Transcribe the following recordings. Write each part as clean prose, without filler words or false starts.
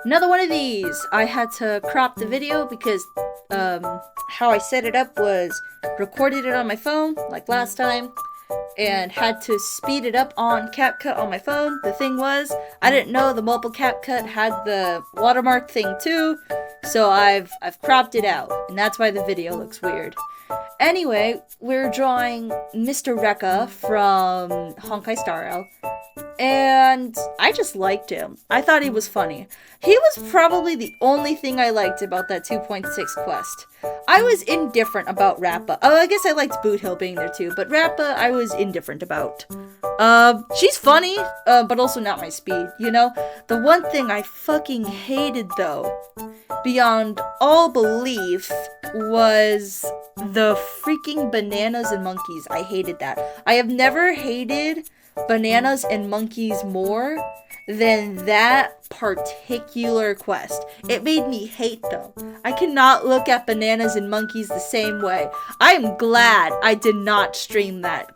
Another one of these! I had to crop the video because how I set it up was recorded it on my phone, like last time, and had to speed it up on CapCut on my phone. The thing was, I didn't know the mobile CapCut had the watermark thing too, so I've cropped it out, and that's why the video looks weird. Anyway, we're drawing mr.Reca from Honkai Star Rail, and I just liked him. I thought he was funny. He was probably the only thing I liked about that 2.6 quest. I was indifferent about Rappa. Oh, I guess I liked Boot Hill being there too, but Rappa I was indifferent about. She's funny, but also not my speed, you know? The one thing I fucking hated though, beyond all belief, was the freaking bananas and monkeys. I hated that. I have never hated bananas and monkeys more than that particular quest. It made me hate them. I cannot look at bananas and monkeys the same way. I am glad I did not stream that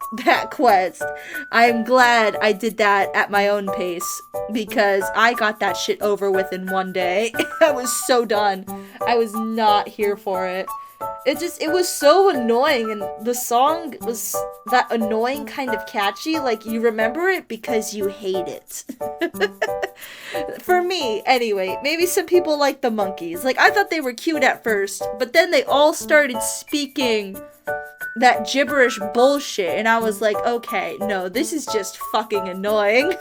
quest. I am glad I did that at my own pace because I got that shit over with in one day. I was so done. I was not here for it. It was so annoying, and the song was that annoying kind of catchy, like you remember it because you hate it. For me, anyway. Maybe some people like the monkeys. Like, I thought they were cute at first, but then they all started speaking that gibberish bullshit, and I was like, okay, no, this is just fucking annoying.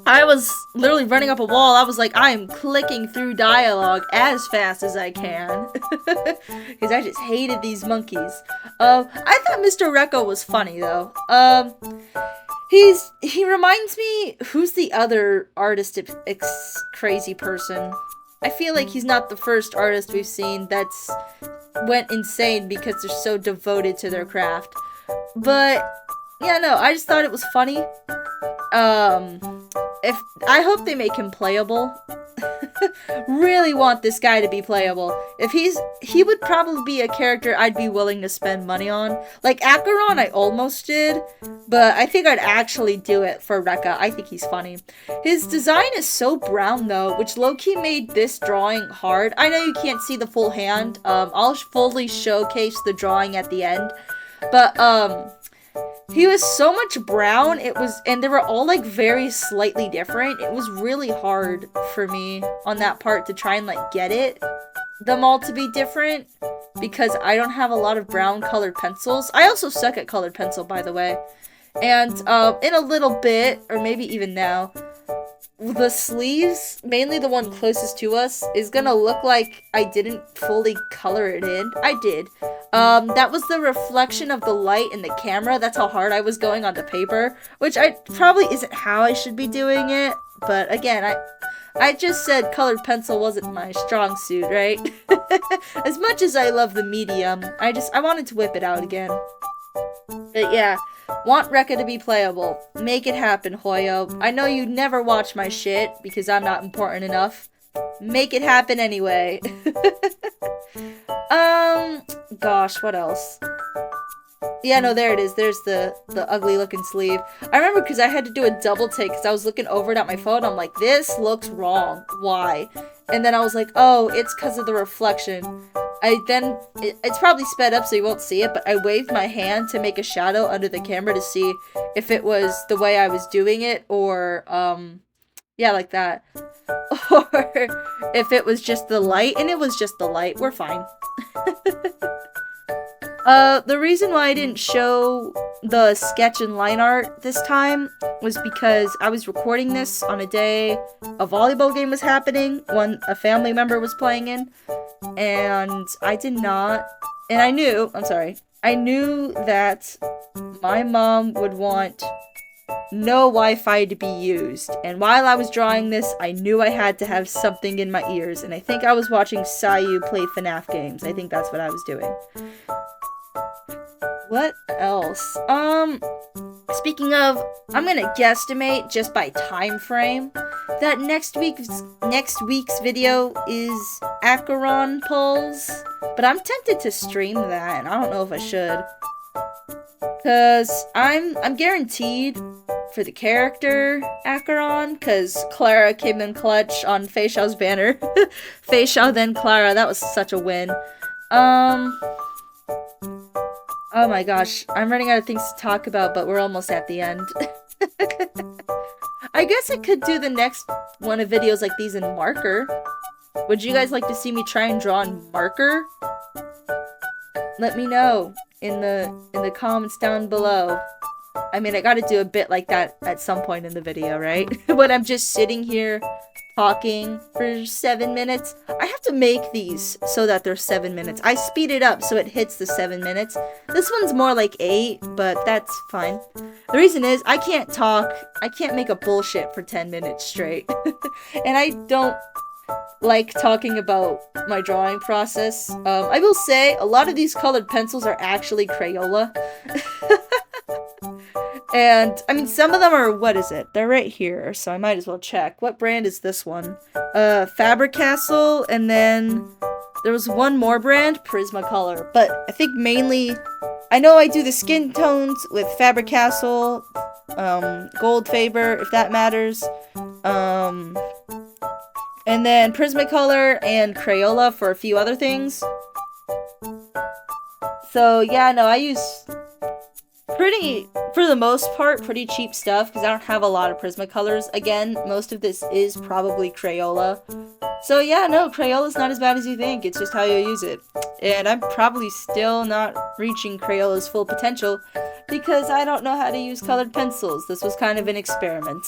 I was literally running up a wall. I was like, I am clicking through dialogue as fast as I can. Because I just hated these monkeys. I thought mr.Reca was funny, though. He reminds me, who's the other artist crazy person? I feel like he's not the first artist we've seen that's went insane because they're so devoted to their craft. But, yeah, no, I just thought it was funny. I hope they make him playable. Really want this guy to be playable. He would probably be a character I'd be willing to spend money on. Like Acheron, I almost did, but I think I'd actually do it for Reca. I think he's funny. His design is so brown though, which low-key made this drawing hard. I know you can't see the full hand. I'll fully showcase the drawing at the end, but he was so much brown, and they were all, like, very slightly different. It was really hard for me on that part to try and, like, get them all to be different, because I don't have a lot of brown colored pencils. I also suck at colored pencil, by the way. And, in a little bit, or maybe even now, the sleeves, mainly the one closest to us, is gonna look like I didn't fully color it in. I did. That was the reflection of the light in the camera. That's how hard I was going on the paper, which probably isn't how I should be doing it. But again, I just said colored pencil wasn't my strong suit, right? As much as I love the medium, I wanted to whip it out again. But yeah, want Reca to be playable. Make it happen, Hoyo. I know you never watch my shit because I'm not important enough. Make it happen anyway. Gosh, what else? Yeah, no, there it is. There's the ugly looking sleeve. I remember because I had to do a double take because I was looking over it at my phone. I'm like, this looks wrong. Why? And then I was like, oh, it's because of the reflection. It's probably sped up so you won't see it, but I waved my hand to make a shadow under the camera to see if it was the way I was doing it or, yeah, like that. Or if it was just the light, and it was just the light. We're fine. The reason why I didn't show the sketch and line art this time was because I was recording this on a day a volleyball game was happening, one a family member was playing in, and I knew that my mom would want no Wi-Fi to be used, and while I was drawing this, I knew I had to have something in my ears, and I think I was watching Sayu play FNAF games. I think that's what I was doing. What else? Speaking of, I'm gonna guesstimate just by time frame that next week's video is Acheron pulls, but I'm tempted to stream that, and I don't know if I should. Cause I'm guaranteed for the character Acheron, because Clara came in clutch on Fei Xiao's banner. Fei Xiao then Clara, that was such a win. Oh my gosh, I'm running out of things to talk about, but we're almost at the end. I guess I could do the next one of videos like these in marker. Would you guys like to see me try and draw in marker? Let me know in the comments down below. I mean, I gotta do a bit like that at some point in the video, right? When I'm just sitting here talking for 7 minutes. I have to make these so that they're 7 minutes. I speed it up so it hits the 7 minutes. This one's more like 8, but that's fine. The reason is I can't talk. I can't make a bullshit for 10 minutes straight. And I don't like talking about my drawing process. I will say a lot of these colored pencils are actually Crayola. And, I mean, some of them are, what is it? They're right here, so I might as well check. What brand is this one? Faber-Castell, and then there was one more brand, Prismacolor. But I think mainly, I know I do the skin tones with Faber-Castell, Gold Faber, if that matters. And then Prismacolor and Crayola for a few other things. So, yeah, no, I use for the most part, pretty cheap stuff, because I don't have a lot of Prismacolors. Again, most of this is probably Crayola. So yeah, no, Crayola's not as bad as you think, it's just how you use it. And I'm probably still not reaching Crayola's full potential, because I don't know how to use colored pencils. This was kind of an experiment.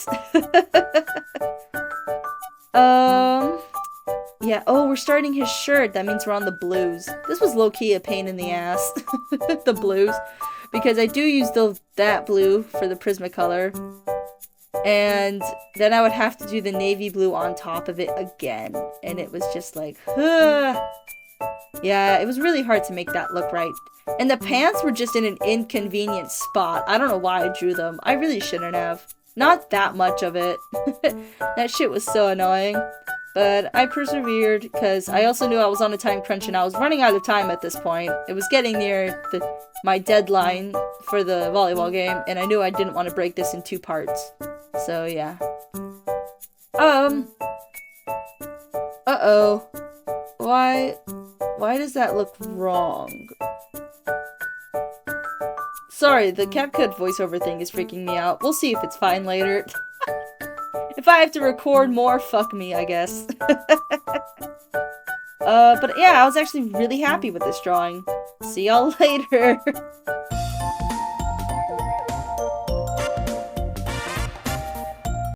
Yeah, oh, we're starting his shirt. That means we're on the blues. This was low-key a pain in the ass, the blues. Because I do use that blue for the Prismacolor. And then I would have to do the navy blue on top of it again. And it was just like, yeah, it was really hard to make that look right. And the pants were just in an inconvenient spot. I don't know why I drew them. I really shouldn't have. Not that much of it. That shit was so annoying. But I persevered, because I also knew I was on a time crunch and I was running out of time at this point. It was getting near my deadline for the volleyball game, and I knew I didn't want to break this in 2 parts. So, yeah. Uh-oh. Why does that look wrong? Sorry, the CapCut voiceover thing is freaking me out. We'll see if it's fine later. If I have to record more, fuck me, I guess. But yeah, I was actually really happy with this drawing. See y'all later.